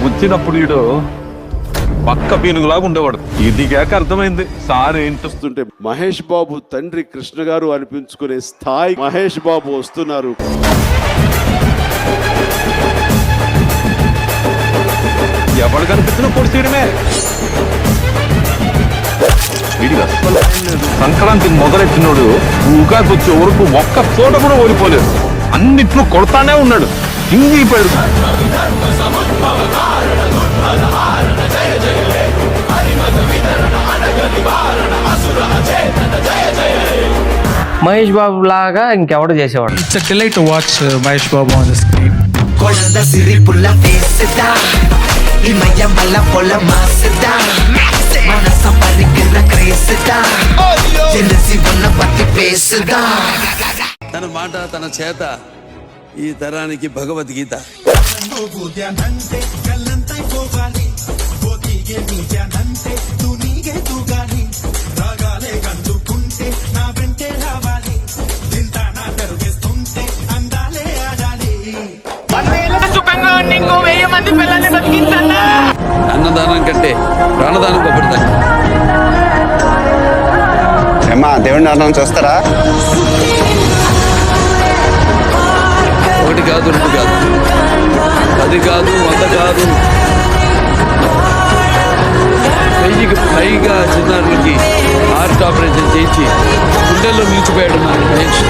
వచ్చినప్పుడు వీడు పక్క పీనుగులాగా ఉండేవాడు. ఇది కాక అర్థమైంది సార్ ఏంటొస్తుంటే మహేష్ బాబు తండ్రి కృష్ణ గారు అనిపించుకునే స్థాయి మహేష్ బాబు వస్తున్నారు. ఎవడు కనిపించిన పొడిచేయడమే. వీడికి అస్సలు లేదు. సంక్రాంతి మొదలెట్టినోడు ఉగాది వచ్చే వరకు ఒక్క చోట కూడా ఓడిపోలేదు. అన్నిట్లో కొడతానే ఉన్నాడు. హింగిపోయాడు. మహేష్ బాబు లాగా ఇంకెవడు చేసేవాడు. It's a delight to watch Mahesh Babu on the screen. కొలంద సిరిపుల్ల ఫేస్దా ఇమయ మల్ల పొల మాస్దా మనస పరికిర క్రేస్దా జెలసి ఉన్న పత్తి పేస్దా. తన మాట తన చేత ఈ తరానికి భగవద్గీత. అన్నదానం కంటే ప్రాణదానం గొప్పది. ఏమా దేవుడిని ఎవరైనా చూస్తారా? ఒకటి కాదు, రెండు కాదు, 10 కాదు, 100 కాదు, 1000కి పైగా చిన్నారులకి హార్ట్ ఆపరేషన్ చేయించి గుండెల్లో నిలిచిపోయాడు మన మహేష్.